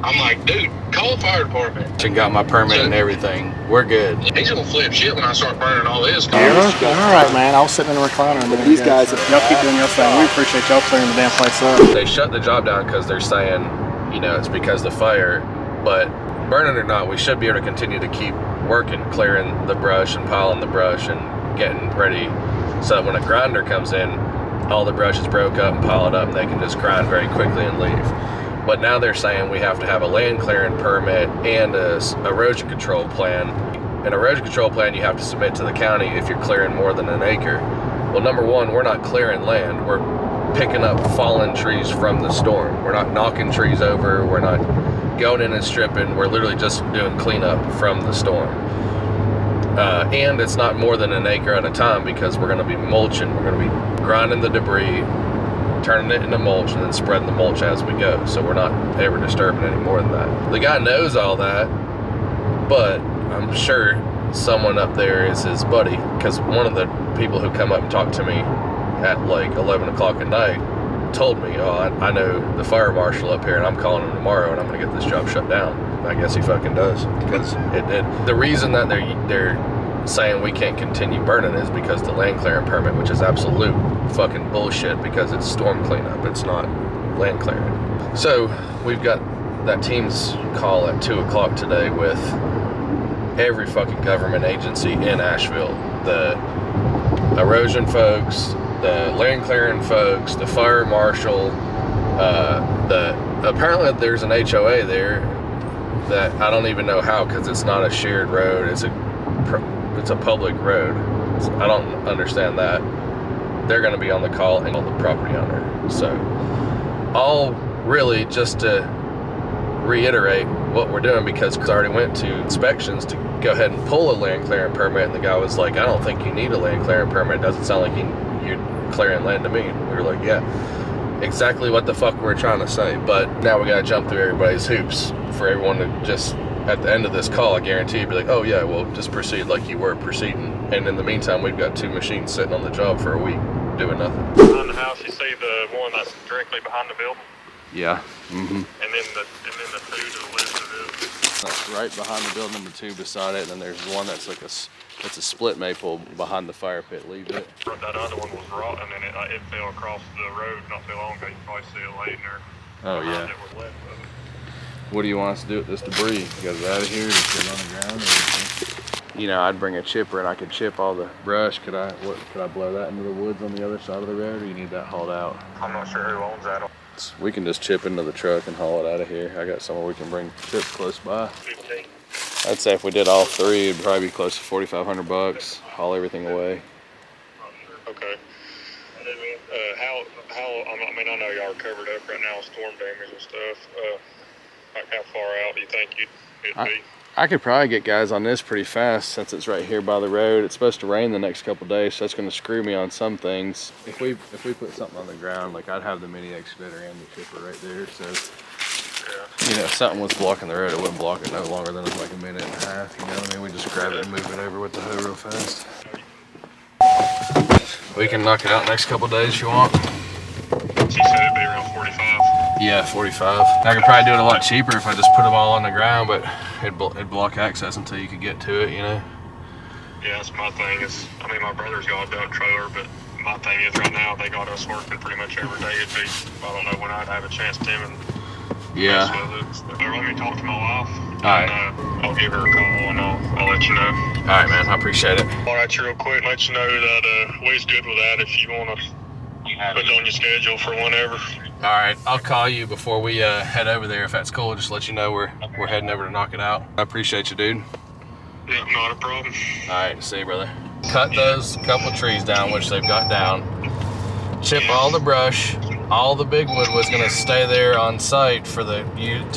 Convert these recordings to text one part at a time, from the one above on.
I'm like, dude, call the fire department. And got my permit and everything. We're good. He's gonna flip shit when I start burning all this. All right, man. I was sitting in the recliner. But these guys, y'all keep doing your thing. We appreciate y'all clearing the damn place up. They shut the job down because they're saying, you know, it's because of the fire. But burning or not, we should be able to continue to keep working, clearing the brush and piling the brush and getting ready so that when a grinder comes in, all the brush is broke up and piled up and they can just grind very quickly and leave. But now they're saying we have to have a land clearing permit and a erosion control plan. An erosion control plan you have to submit to the county if you're clearing more than an acre. Well, number one, we're not clearing land. We're picking up fallen trees from the storm. We're not knocking trees over. We're not going in and stripping. We're literally just doing cleanup from the storm. And it's not more than an acre at a time because we're going to be mulching. We're going to be grinding the debris, turning it into mulch, and then spreading the mulch as we go. So we're not ever disturbing any more than that. The guy knows all that, but I'm sure someone up there is his buddy, because one of the people who come up and talk to me at like 11 o'clock at night told me, oh, I know the fire marshal up here and I'm calling him tomorrow and I'm gonna get this job shut down. I guess he fucking does, because the reason that they're saying we can't continue burning is because the land clearing permit, which is absolute fucking bullshit, because it's storm cleanup, it's not land clearing. So we've got that team's call at 2 o'clock today with every fucking government agency in Asheville. The erosion folks, the land clearing folks, the fire marshal, apparently there's an HOA there that I don't even know how, because it's not a shared road, it's a public road. I don't understand that. They're going to be on the call and on the property owner. So all really just to reiterate what we're doing, because I already went to inspections to go ahead and pull a land clearing permit, and the guy was like, I don't think you need a land clearing permit. It doesn't sound like you're clearing land to me. And we were like, yeah, exactly what the fuck we're trying to say. But now we got to jump through everybody's hoops for everyone to just, at the end of this call, I guarantee you'd be like, oh yeah, well, just proceed like you were proceeding. And in the meantime, we've got 2 machines sitting on the job for a week doing nothing. Behind the house, you see the one that's directly behind the building? Yeah. Mm-hmm. And then the 2 to the left of it. That's right behind the building, the 2 beside it, and then there's one that's like it's a split maple behind the fire pit. Leave it. That other one was rotten, and it fell across the road not too long ago. You can probably see it laying there. Oh yeah. That was left of it. What do you want us to do with this debris? Get it out of here, just get it on the ground? Or, you know, I'd bring a chipper and I could chip all the brush. Could I blow that into the woods on the other side of the road, or you need that hauled out? I'm not sure who owns that. We can just chip into the truck and haul it out of here. I got somewhere we can bring chips close by. 15. I'd say if we did all 3, it'd probably be close to $4,500. Haul everything away. Okay. I mean, I know y'all are covered up right now with storm damage and stuff. Like how far out do you think it'd be? I could probably get guys on this pretty fast since it's right here by the road. It's supposed to rain the next couple days, so that's going to screw me on some things. If we put something on the ground, like I'd have the mini excavator and the chipper right there, so you know, if something was blocking the road, it wouldn't block it no longer than like a minute and a half. You know what I mean? We just grab it and move it over with the hoe real fast. We can knock it out next couple days if you want. She said it'd be around 45. Yeah, 45. I could probably do it a lot cheaper if I just put them all on the ground, but it'd block access until you could get to it, you know? Yeah, that's my thing. I mean, my brother's got a dump trailer, but my thing is right now they got us working pretty much every day. I don't know when I'd have a chance to him and yeah. With it. So let me talk to my wife. Alright. I'll give her a call and I'll let you know. Alright, man. I appreciate it. Alright, real quick, let you know that we's good with that if you want to put it on your schedule for whenever. Alright, I'll call you before we head over there if that's cool. Just let you know we're heading over to knock it out. I appreciate you, dude. Yeah, not a problem. Alright, see you, brother. Cut those couple trees down, which they've got down. Chip all the brush. All the big wood was going to stay there on site for to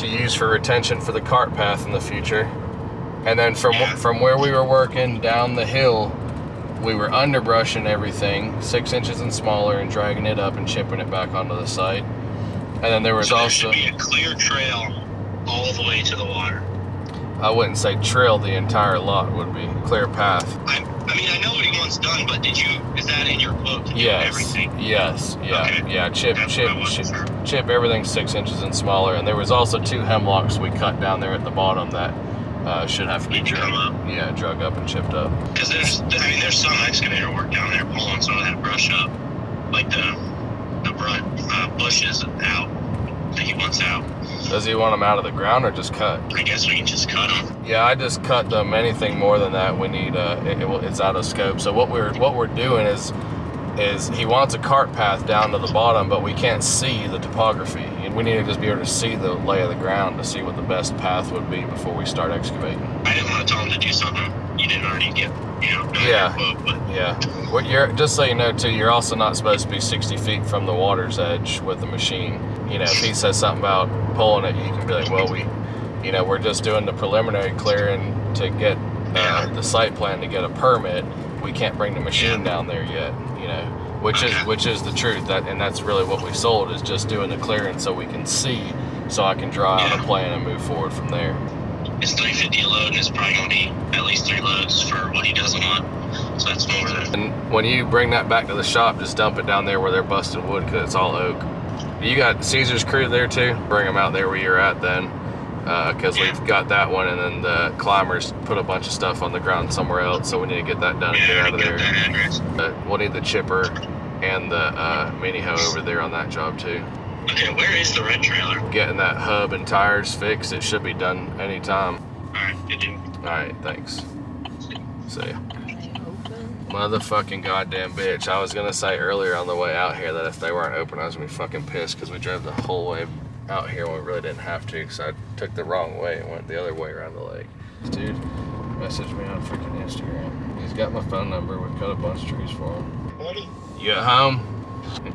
use for retention for the cart path in the future. And then from where we were working down the hill, we were underbrushing everything 6 inches and smaller and dragging it up and chipping it back onto the site. And then there was also there should be a clear trail all the way to the water. I wouldn't say trail, the entire lot would be clear path. I mean, I know what he wants done, but is that in your quote to do everything? Yes, yeah, Okay. yeah. Chip everything 6 inches and smaller. And there was also 2 hemlocks we cut down there at the bottom that should have to be drug up and chipped up. Because there's some excavator work down there pulling some of that brush up, like the bushes out that he wants out. Does he want them out of the ground or just cut? I guess we can just cut them. Yeah, I just cut them. Anything more than that, we need it's out of scope. So what we're doing is he wants a cart path down to the bottom, but we can't see the topography, and we need to just be able to see the lay of the ground to see what the best path would be before we start excavating. I didn't want to tell him to do something you didn't already get, Yeah. quote, but Yeah. Well, just so you know too, you're also not supposed to be 60 feet from the water's edge with the machine. If he says something about pulling it, you can be like, well, we're just doing the preliminary clearing to get the site plan to get a permit. We can't bring the machine down there yet, which is the truth. And that's really what we sold, is just doing the clearing so we can see, so I can draw out a plan and move forward from there. It's $350 a load, and it's probably going to be at least 3 loads for what he doesn't want. So that's more than. And when you bring that back to the shop, just dump it down there where they're busting wood, because it's all oak. You got Caesar's crew there too? Bring them out there where you're at then, because we've got that one, and then the climbers put a bunch of stuff on the ground somewhere else, so we need to get that done and get out of there. We'll need the chipper and the mini hoe over there on that job too. Okay, where is the red trailer? Getting that hub and tires fixed. It should be done anytime. Alright, good dude. Alright, thanks. See ya. Motherfucking goddamn bitch. I was gonna say earlier on the way out here that if they weren't open, I was gonna be fucking pissed, because we drove the whole way out here when we really didn't have to, because I took the wrong way and went the other way around the lake. This dude messaged me on freaking Instagram. He's got my phone number. We cut a bunch of trees for him. Buddy? You at home?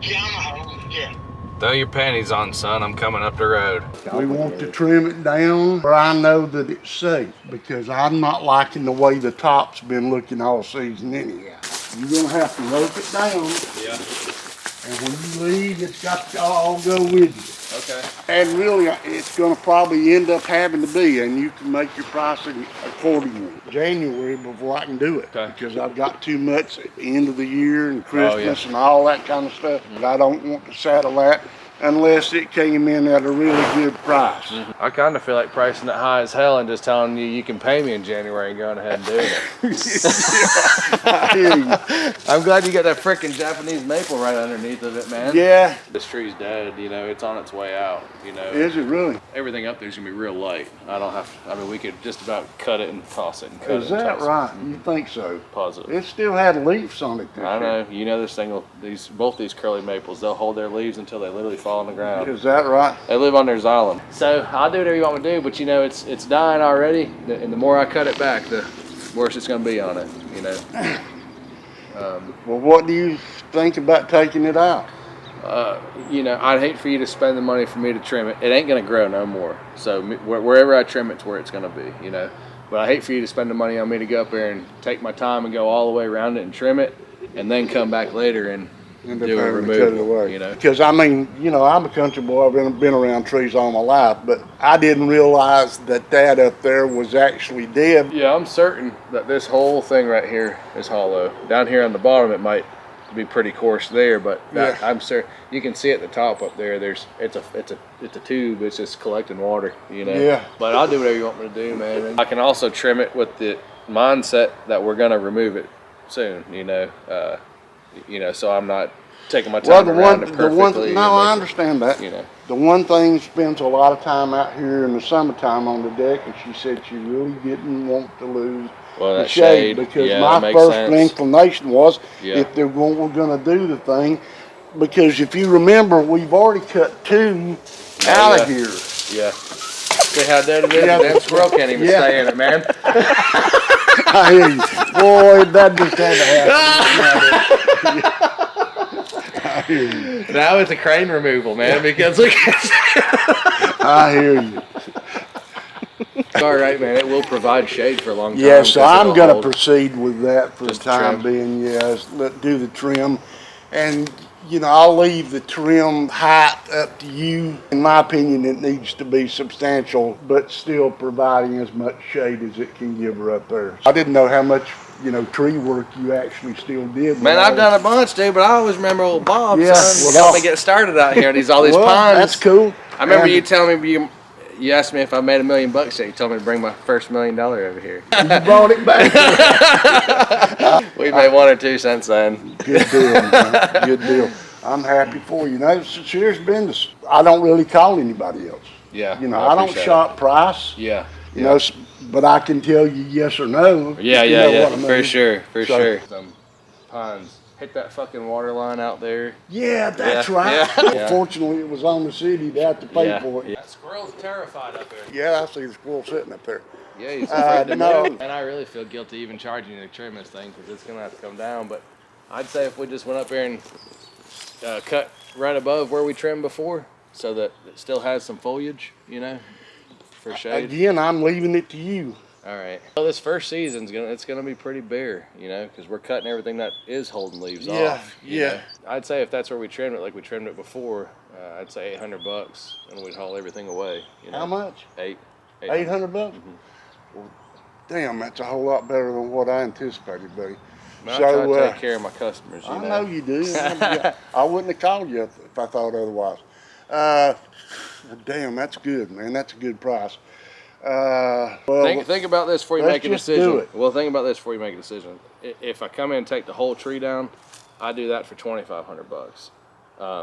Yeah, I'm home. Yeah. Throw your panties on, son. I'm coming up the road. We want to trim it down where I know that it's safe, because I'm not liking the way the top's been looking all season anyhow. You're gonna have to rope it down, Yeah. and when you leave, it's got to all go with you. Okay. And really, it's gonna probably end up having to be, and you can make your pricing accordingly. January before I can do it, Okay. because I've got too much at the end of the year and Christmas and all that kind of stuff. But I don't want to saddle that unless it came in at a really good price. I kind of feel like pricing it high as hell and just telling you can pay me in January and going ahead and doing it. I hear you. I'm glad you got that freaking Japanese maple right underneath of it, man. Yeah. This tree's dead, it's on its way out, Is it really? Everything up there's gonna be real light. We could just about cut it and toss it and cut Is it and that toss it. right? You think so? Positive. It still had leaves on it this I year. know, this thing both these curly maples, they'll hold their leaves until they literally fall on the ground. Is that right? They live on their xylem. So I'll do whatever you want me to do, but it's dying already, and the more I cut it back, the worse it's gonna be on it, Well, what do you think about taking it out? I'd hate for you to spend the money for me to trim it. It ain't gonna grow no more. So wherever I trim it's where it's gonna be, But I hate for you to spend the money on me to go up there and take my time and go all the way around it and trim it, and then come back later and End do up a having to cut it removal, away. Because I'm a country boy. I've been around trees all my life, but I didn't realize that up there was actually dead. Yeah, I'm certain that this whole thing right here is hollow. Down here on the bottom, it might be pretty coarse there, but I'm certain you can see at the top up there. It's a tube. It's just collecting water, Yeah. But I'll do whatever you want me to do, man. And I can also trim it with the mindset that we're gonna remove it soon, so I'm not taking my time around it perfectly. I understand that. The one thing spends a lot of time out here in the summertime on the deck, and she said she really didn't want to lose the that shade, because my first inclination was if we're going to do the thing, because if you remember, we've already cut 2 out of here. Yeah. See how dead it is? The damn squirrel can't even stay in it, man. I hear you. Boy, that just had to happen. I hear you. Now it's a crane removal, man, because look I hear you. all right, man, it will provide shade for a long time. Yeah, so I'm going to proceed with that for the time being. Yes, let's do the trim. And you know, I'll leave the trim height up to you. In my opinion, it needs to be substantial, but still providing as much shade as it can give her up there. I didn't know how much, you know, tree work you actually still did. Man, I've done a bunch, dude, but I always remember old Bob, Yeah, son, well, helped me get started out here. All these well, ponds. that's cool. I remember And you telling me, you asked me if I made $1 million yet. You told me to bring my first $1 million over here. you brought it back. We've made 1 or 2 since then. Good deal, man. Good deal. I'm happy for you. You know, it's serious business. I don't really call anybody else. Yeah. You know, I don't appreciate shop price. Yeah. You know, but I can tell you yes or no. Yeah, if you know yeah, what I mean. for sure, for So- sure. Some ponds. Hit that fucking water line out there. Yeah, that's Yeah, right. yeah. Yeah. Fortunately, it was on the city to have to pay for it. Yeah. That squirrel's terrified up there. Yeah, I see the squirrel sitting up there. Yeah, he's afraid to no. move. And I really feel guilty even charging you to trim this thing because it's going to have to come down. But I'd say if we just went up there and cut right above where we trimmed before so that it still has some foliage, you know, for shade. Again, I'm leaving it to you. All right. Well, this first season's it's gonna be pretty bare, you know, because we're cutting everything that is holding leaves off. you know. I'd say if that's where we trimmed it, like we trimmed it before, I'd say $800, and we'd haul everything away. You know? How much? $800. $800? Well, damn, that's a whole lot better than what I anticipated, buddy. I try to take care of my customers. You I know you do. I wouldn't have called you if I thought otherwise. Well, damn, that's good, man. That's a good price. Well, Think about this before you let's make a just decision. do it. Well, think about this before you make a decision. If I come in and take the whole tree down, I do that for $2,500.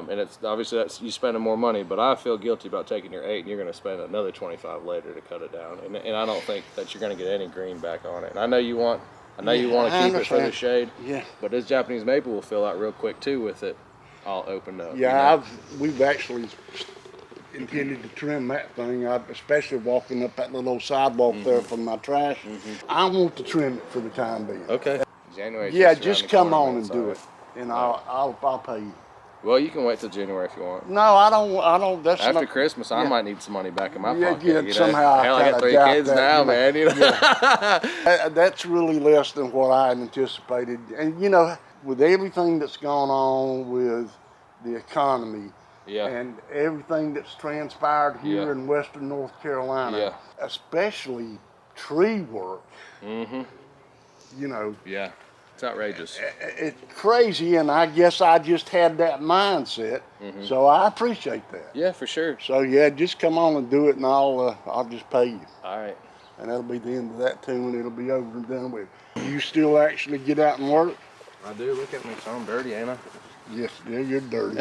And it's obviously you spending more money, but I feel guilty about taking your 8 and you're going to spend another 25 later to cut it down. And I don't think that you're going to get any green back on it. And I know you want to keep it for the shade. Yeah. But this Japanese maple will fill out real quick too with it all opened up. Yeah, you know? we've actually intended to trim that thing, especially walking up that little old sidewalk there from my trash. I want to trim it for the time being. Okay. January. Yeah, just come on and do it, and I'll pay you. Well, you can wait till January if you want. No, I don't. That's After not, Christmas, I might need some money back in my Yeah, pocket. yeah, you know? somehow I Hell, I got kinda 3 doubt kids that, now, you know. man. You know? That's really less than what I had anticipated. And you know, with everything that's gone on with the economy Yeah. and everything that's transpired here Yeah. in Western North Carolina, Yeah. especially tree work, you know, Yeah. It's outrageous. it's crazy. And I guess I just had that mindset. So I appreciate that. Yeah, for sure. So yeah, just come on and do it, and I'll just pay you. All right. And that'll be the end of that tune, and it'll be over and done with. You still actually get out and work? I do. Look at me. So I'm dirty, ain't I? Yes, yeah, you're dirty.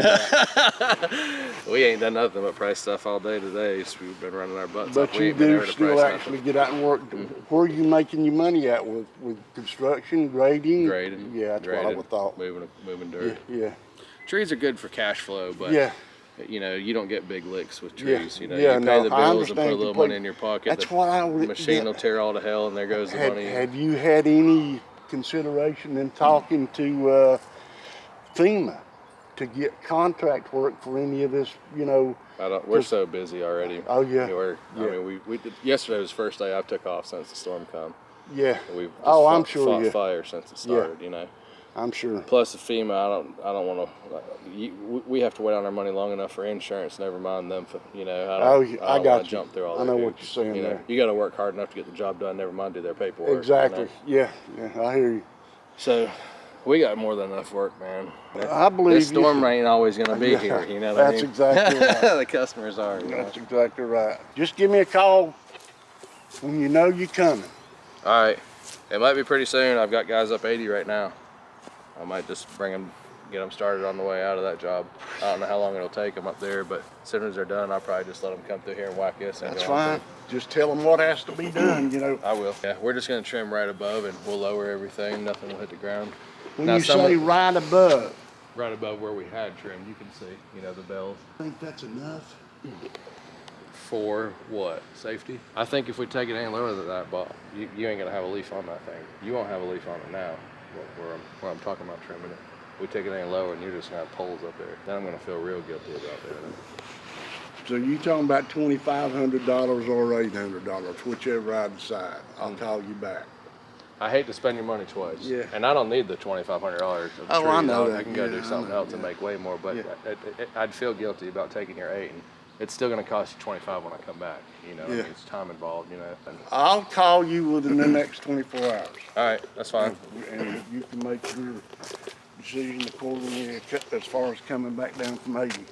We ain't done nothing but price stuff all day today. So we've been running our butts But off. We you ain't been do able to still price actually nothing. get out and work. Where are you making your money at with construction, grading? Grading. Yeah, that's what I grading, would thought. Moving Yeah, dirt. yeah, Trees are good for cash flow, but yeah. you know, you don't get big licks with Yeah, trees. You know, yeah, you pay no, the I bills and understand put a little completely. money in your pocket. That's the what I would. machine will tear all to hell, and there goes the money. Have you had any consideration in talking to FEMA to get contract work for any of this? You know. We're so busy already. Oh yeah. I mean, we did, yesterday was the first day I've took off since the storm come. Yeah. We've just I'm sure. fought Yeah. fire since it started. You know. I'm sure. Plus the FEMA, I don't want to. We have to wait on our money long enough for insurance. Never mind them. You know. I don't got wanna you. jump through all I that know what hoops, you're saying you know? there. You got to work hard enough to get the job done. Never mind do their paperwork. Exactly. You know? Yeah, I hear you. So, we got more than enough work, man. I believe this storm you. ain't always going to be here. You know what I mean? That's exactly right. The customers are. You know? That's exactly right. Just give me a call when you know you're coming. All right. It might be pretty soon. I've got guys up 80 right now. I might just get them started on the way out of that job. I don't know how long it'll take them up there, but as soon as they're done, I'll probably just let them come through here and whack this. That's fine. Just tell them what has to be done, you know. I will. Yeah, we're just going to trim right above, and we'll lower everything. Nothing will hit the ground. When Now, you say right above, right above where we had trimmed, you can see, you know, the bells. I think that's enough. For what? Safety? I think if we take it any lower than that, Bob, you ain't gonna have a leaf on that thing. You won't have a leaf on it now, where I'm talking about trimming it. We take it any lower, and you're just gonna have poles up there. Then I'm gonna feel real guilty about that. So you talking about $2,500 or $800, whichever I decide. I'll call you back. I hate to spend your money twice. Yeah. And I don't need the $2,500 of Oh, trees. I know that. I can go Yeah, do I something know, else and make way more, but I'd feel guilty about taking your 8. And it's still going to cost you $25 when I come back. You know, I mean, it's time involved, you know. And, I'll call you within the next 24 hours. all right, that's fine. And you can make your decision accordingly as far as coming back down from Hayden.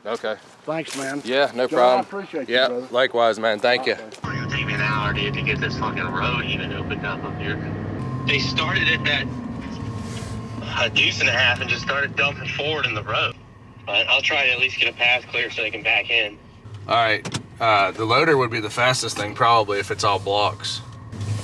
Okay. Thanks, man. Yeah, no John, problem. I appreciate you, Yeah, brother. likewise, man. Thank you. Okay. It's gonna take me an hour, dude, to get this fucking road even opened up here. They started at that a deuce and a half and just started dumping forward in the road. But I'll try to at least get a path clear so they can back in. All right. The loader would be the fastest thing probably if it's all blocks.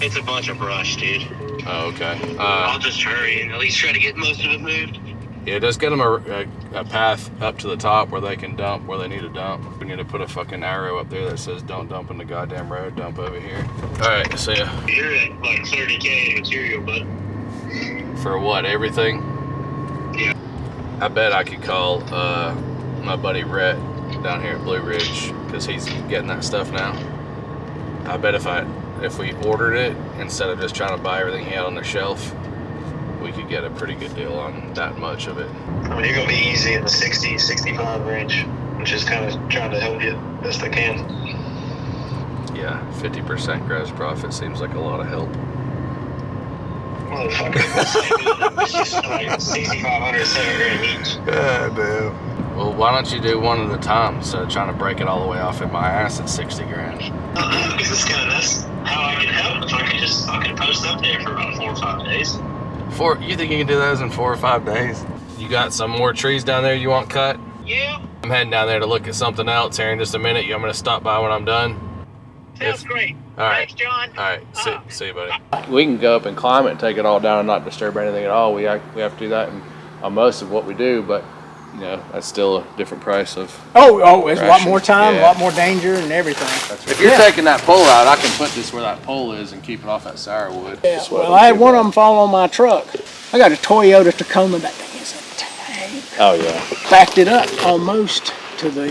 It's a bunch of brush, dude. Oh, okay. I'll just hurry and at least try to get most of it moved. Yeah, just get them a path up to the top where they can dump where they need to dump. We need to put a fucking arrow up there that says don't dump in the goddamn road, dump over here. All right, see ya. You're at like 30K in material, but For what, everything? yeah. I bet I could call my buddy Rhett down here at Blue Ridge because he's getting that stuff now. I bet if we ordered it instead of just trying to buy everything he had on the shelf, we could get a pretty good deal on that much of it. I mean, you're going to be easy in the 60, 65 range, which is kind of trying to help you best I can. Yeah, 50% gross profit seems like a lot of help. Motherfucker, it's just like 6,500, 7 grand each. God damn. Well, why don't you do one at a time instead of trying to break it all the way off in my ass at 60 grand? Because that's how I can help. If I could just fucking post up there for about 4 or 5 days. You think you can do those in 4 or 5 days? You got some more trees down there you want cut? Yeah. I'm heading down there to look at something else here in just a minute. I'm going to stop by when I'm done. Sounds great. All right. Thanks, John. All right, see you, buddy. We can go up and climb it and take it all down and not disturb anything at all. We have to do that on most of what we do, but you know that's still a different price of. It's a lot more time, Yeah. a lot more danger, and everything. If you're taking that pole out, I can put this where that pole is and keep it off that sourwood. Yeah, well, I had one of them fall on my truck. I got a Toyota Tacoma. That thing is a tank. Oh yeah. Backed it up almost to the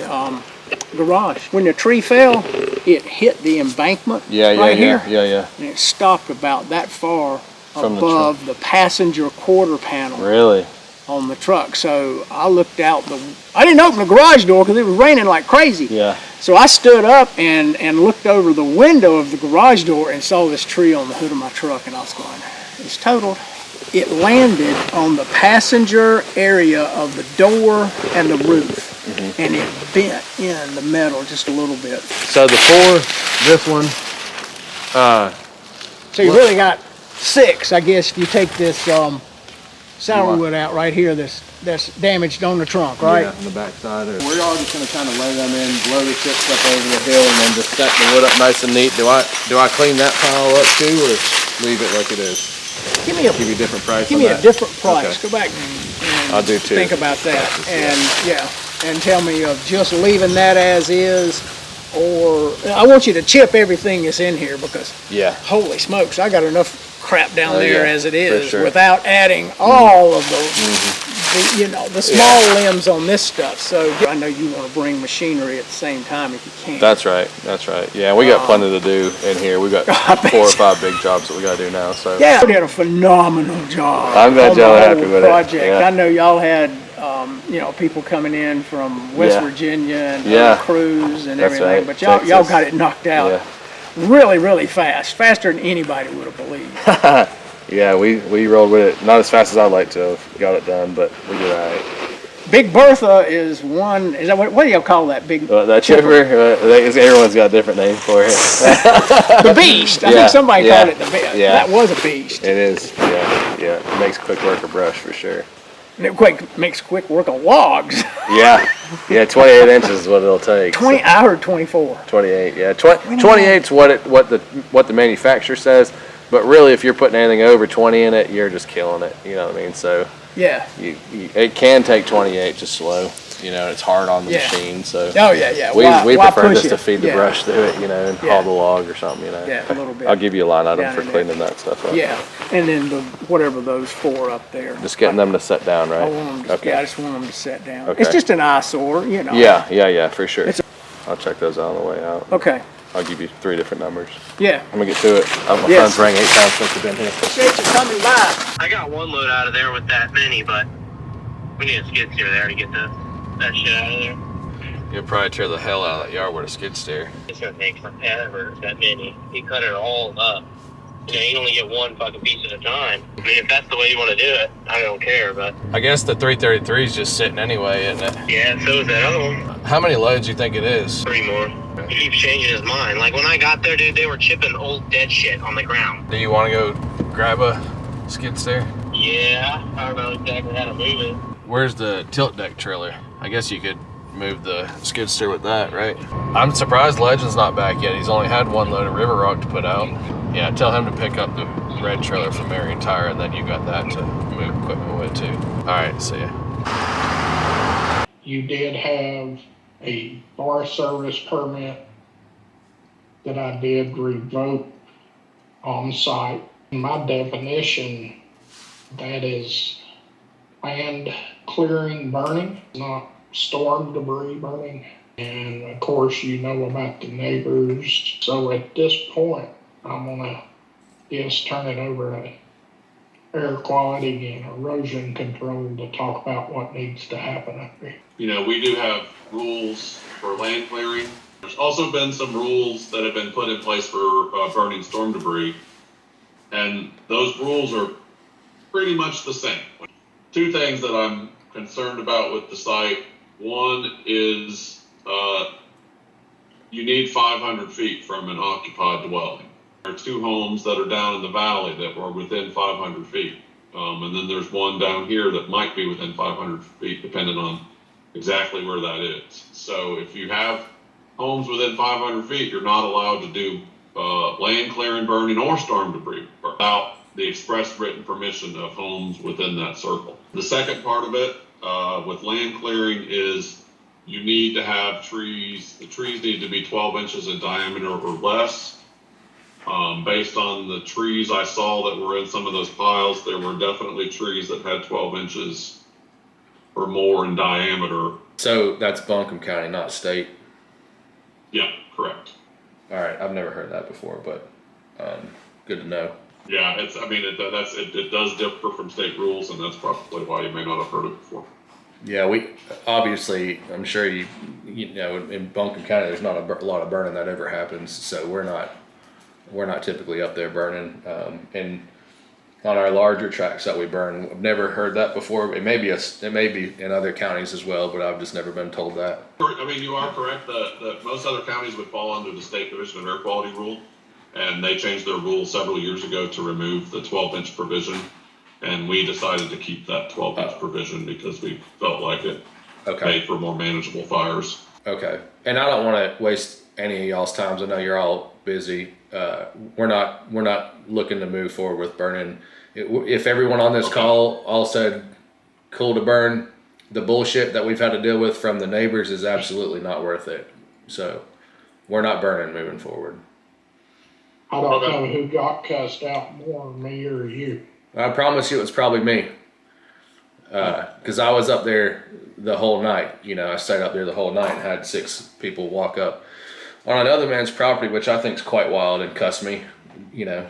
garage. When the tree fell, it hit the embankment right here, Yeah. and it stopped about that far From the above the passenger quarter panel Really? on the truck. So I looked out I didn't open the garage door because it was raining like crazy. Yeah. So I stood up and looked over the window of the garage door and saw this tree on the hood of my truck, and I was going, it's totaled. It landed on the passenger area of the door and the roof, and it bent in the metal just a little bit. So the 4, this one, So you really got 6, I guess, if you take this sourwood out right here that's damaged on the trunk, right? on the back side. We're all just gonna kind of lay them in, blow the shit stuff over the hill, and then just set the wood up nice and neat. Do I clean that pile up too, or leave it like it is? Give me Give you a different price. Give on me that? a different price. Okay. Go back and I'll do 2. think about that, and tell me of just leaving that as is, or I want you to chip everything that's in here because Yeah. holy smokes, I got enough crap down there yeah, as it for is sure. without adding all of the small limbs on this stuff. So I know you want to bring machinery at the same time if you can. That's right. Yeah, we got plenty to do in here. We got 4 or 5 big jobs that we got to do now. So Yeah, you did a phenomenal job. I'm glad on the y'all are happy whole with it. project. Yeah. I know y'all had people coming in from West Yeah. Virginia and Yeah. crews and That's everything, right. but y'all Texas. got it knocked out Yeah. really, really fast, faster than anybody would have believed. Yeah, we rolled with it. Not as fast as I'd like to have got it done, but we did all right. Big Bertha is one. Is that what do y'all call that? Big That chipper, everyone's got a different name for it. the beast. I Yeah, think somebody yeah, called it the beast. yeah. That was a beast. It is, yeah. It makes quick work of brush for sure. And it makes quick work of logs. Yeah, 28 inches is what it'll take. 20. I heard 24. 28, yeah. 28's what the manufacturer says, but really, if you're putting anything over 20 in it, you're just killing it. You know what I mean? So Yeah. it can take 28 just slow. You know, it's hard on the Yeah. machine. So Oh yeah. we Why prefer push just it? to feed the Yeah. brush through it, and Yeah. haul the log or something. Yeah, a little bit. I'll give you a line item down for in there. cleaning that stuff up. Yeah, and then whatever those 4 up there. Just getting them to set down, right? I want them to, Okay. yeah, I just want them to set down. Okay. It's just an eyesore, Yeah, for sure. It's I'll check those on the way out. Okay. I'll give you 3 different numbers. Yeah. I'm gonna get to it. My Yes. phone's rang 8 times since I've been here. Appreciate you coming by. I got one load out of there with that mini, but we need a skid steer there to get that shit out of there. You'll probably tear the hell out of that yard with a skid steer. It's gonna take forever, that mini. He cut it all up. You know, you only get one fucking piece at a time. I mean, if that's the way you want to do it, I don't care, but... I guess the 333 is just sitting anyway, isn't it? Yeah, so is that other one. How many loads do you think it is? 3 more. He keeps changing his mind. Like, when I got there, dude, they were chipping old dead shit on the ground. Do you want to go grab a skid steer? Yeah, I don't know exactly how to move it. Where's the tilt deck trailer? I guess you could move the skid steer with that, right? I'm surprised Legend's not back yet. He's only had 1 load of river rock to put out. Yeah, tell him to pick up the red trailer from Marion Tire, and then you got that to move equipment with too. All right, see ya. You did have a Forest Service permit that I did revoke on site. In my definition, that is land clearing burning, not storm debris burning. And of course, you know about the neighbors. So at this point, I'm gonna just turn it over to air quality and erosion control to talk about what needs to happen up here. You know, we do have rules for land clearing. There's also been some rules that have been put in place for burning storm debris. And those rules are pretty much the same. 2 things that I'm concerned about with the site. One is you need 500 feet from an occupied dwelling. There are 2 homes that are down in the valley that were within 500 feet. And then there's one down here that might be within 500 feet, depending on exactly where that is. So if you have homes within 500 feet, you're not allowed to do land clearing, burning, or storm debris without the express written permission of homes within that circle. The second part of it with land clearing is you need to have trees. The trees need to be 12 inches in diameter or less. Based on the trees I saw that were in some of those piles, there were definitely trees that had 12 inches or more in diameter. So that's Buncombe County, not state. Yeah, correct. All right, I've never heard that before, but good to know. Yeah, it does differ from state rules, and that's probably why you may not have heard it before. Yeah, we obviously, I'm sure you know, in Buncombe County, there's not a lot of burning that ever happens, so we're not typically up there burning. And on our larger tracks that we burn, I've never heard that before. It may be in other counties as well, but I've just never been told that. I mean, you are correct that most other counties would fall under the State Division of Air Quality rule, and they changed their rule several years ago to remove the 12-inch provision, and we decided to keep that 12-inch provision because we felt like it made for more manageable fires. Okay, and I don't want to waste any of y'all's times. I know you're all busy. We're not looking to move forward with burning. If everyone on this call all said cool to burn, the bullshit that we've had to deal with from the neighbors is absolutely not worth it. So we're not burning moving forward. I don't know who got cussed out more, me or you. I promise you it's probably me. Because I was up there the whole night. You know, I stayed up there the whole night and had 6 people walk up on another man's property, which I think is quite wild, and cuss me, you know.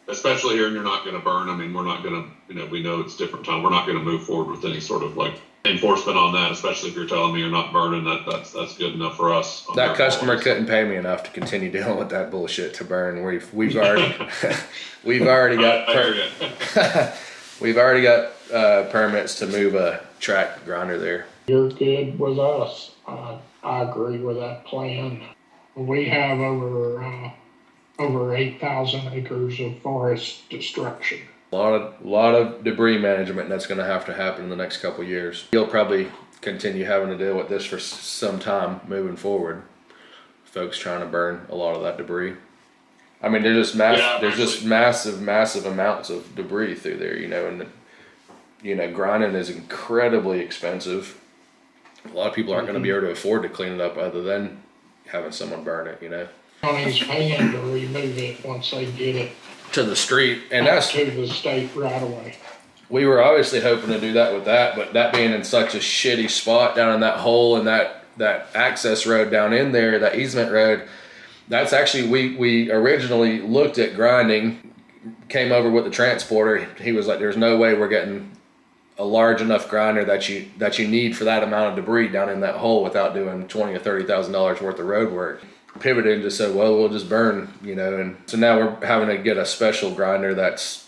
Especially here, and you're not going to burn. I mean, we're not going to, you know, we know it's different time. We're not going to move forward with any sort of like enforcement on that, especially if you're telling me you're not burning. That's good enough for us. That customer couldn't pay me enough to continue dealing with that bullshit to burn. We've already got permits to move a track grinder there. You're good with us. I agree with that plan. We have over 8,000 acres of forest destruction. A lot of debris management that's going to happen in the next couple of years. You'll probably continue having to deal with this for some time moving forward. Folks trying to burn a lot of that debris. I mean, there's just massive amounts of debris through there, you know, and you know, grinding is incredibly expensive. A lot of people aren't going to be able to afford to clean it up other than having someone burn it, you know. County's paying to remove it once they get it to the street, and that's to the state right away. We were obviously hoping to do that with that, but that being in such a shitty spot down in that hole and that access road down in there, that easement road, That's actually, we originally looked at grinding, came over with the transporter. He was like, there's no way we're getting a large enough grinder that you need for that amount of debris down in that hole without doing $20,000 or $30,000 worth of road work. Pivoted and just said, well, we'll just burn, and so now we're having to get a special grinder that's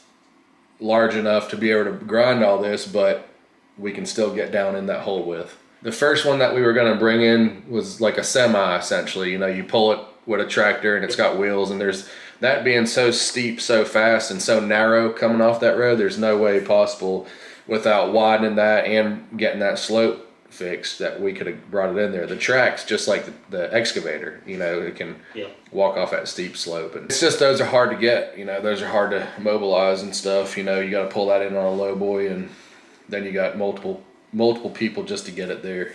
large enough to be able to grind all this, but we can still get down in that hole with. The first one that we were going to bring in was like a semi, essentially. You pull it with a tractor and it's got wheels, and there's that being so steep, so fast, and so narrow coming off that road, there's no way possible without widening that and getting that slope fixed that we could have brought it in there. The track's just like the excavator, it can walk off that steep slope. And it's just, those are hard to get, those are hard to mobilize and stuff. You got to pull that in on a low boy, and then you got multiple people just to get it there.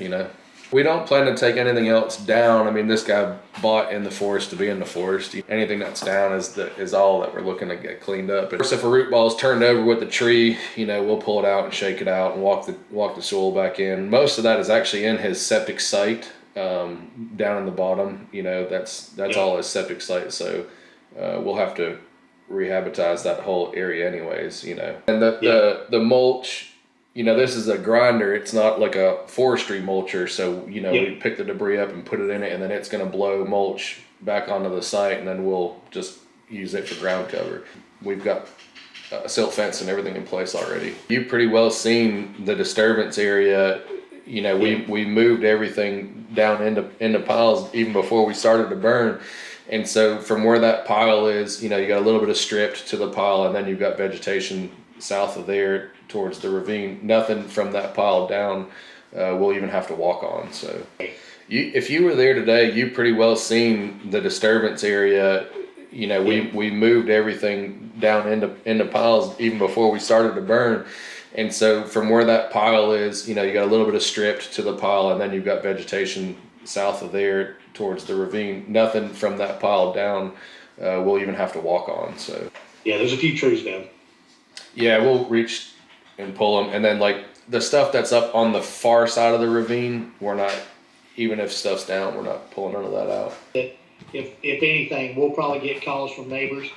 We don't plan to take anything else down. I mean, this guy bought in the forest to be in the forest. Anything that's down is all that we're looking to get cleaned up. And if a root ball is turned over with the tree, we'll pull it out and shake it out and walk the soil back in. Most of that is actually in his septic site, down in the bottom. That's all his septic site. So we'll have to rehabilitate that whole area anyways. And the mulch. This is a grinder. It's not like a forestry mulcher. So, we pick the debris up and put it in it, and then it's going to blow mulch back onto the site, and then we'll just use it for ground cover. We've got a silt fence and everything in place already. You've pretty well seen the disturbance area. We moved everything down into piles even before we started to burn. And so from where that pile is, you got a little bit of stripped to the pile, and then you've got vegetation south of there towards the ravine. Nothing from that pile down we'll even have to walk on. So if you were there today, you pretty well seen the disturbance area. We moved everything down into piles even before we started to burn. And so from where that pile is, you got a little bit of stripped to the pile, and then you've got vegetation south of there towards the ravine. Nothing from that pile down we'll even have to walk on. So there's a few trees down. Yeah, we'll reach and pull them, and then like the stuff that's up on the far side of the ravine, we're not, even if stuff's down, we're not pulling none of that out. If anything, we'll probably get calls from neighbors.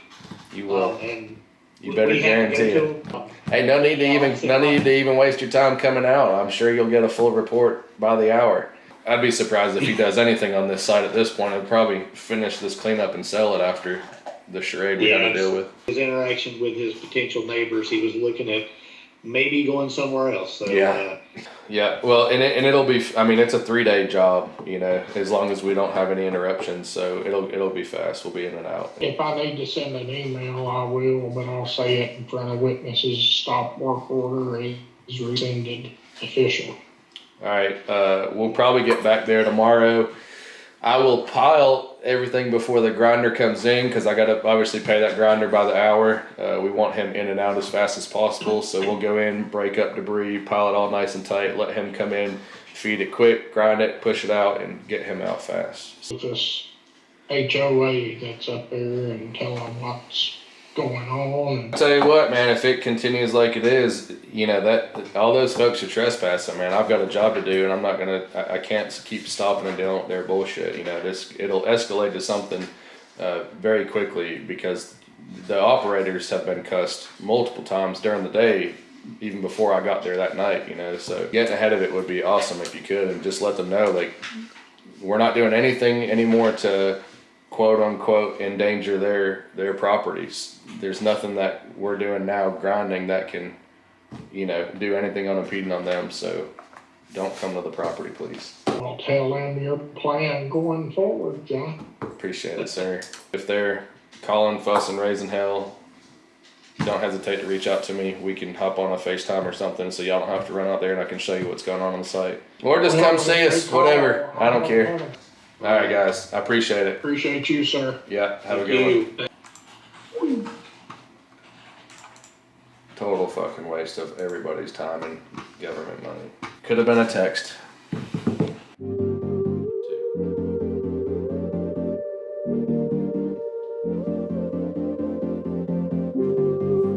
You will, and you better guarantee it. Hey, no need to even waste your time coming out. I'm sure you'll get a full report by the hour. I'd be surprised if he does anything on this site at this point. He'll probably finish this cleanup and sell it after the charade we got to deal with. His interaction with his potential neighbors, he was looking at maybe going somewhere else. So, yeah. Well, and it'll be. I mean, it's a 3-day job. As long as we don't have any interruptions, so it'll be fast. We'll be in and out. If I need to send an email, I will, but I'll say it in front of witnesses. Stop work order is rescinded, official. All right. We'll probably get back there tomorrow. I will pile everything before the grinder comes in, because I got to obviously pay that grinder by the hour. We want him in and out as fast as possible, so we'll go in, break up debris, pile it all nice and tight, let him come in, feed it quick, grind it, push it out, and get him out fast. This HOA that's up there and tell them what's going on. I'll tell you what, man, if it continues like it is, that all those folks are trespassing, man. I've got a job to do, and I can't keep stopping and dealing with their bullshit. It'll escalate to something very quickly, because the operators have been cussed multiple times during the day, even before I got there that night, so getting ahead of it would be awesome if you could, and just let them know, like, we're not doing anything anymore to quote unquote endanger their properties. There's nothing that we're doing now grinding that can do anything unimpeding on them, so don't come to the property, please. I'll tell them your plan going forward, John. Appreciate it, sir. If they're calling, fussing, raising hell, don't hesitate to reach out to me. We can hop on a FaceTime or something, so y'all don't have to run out there, and I can show you what's going on the site, or just come see us, whatever. I don't care. All right, guys. I appreciate it. Appreciate you, sir. Yeah, have a good one. Total fucking waste of everybody's time and government money. Could have been a text.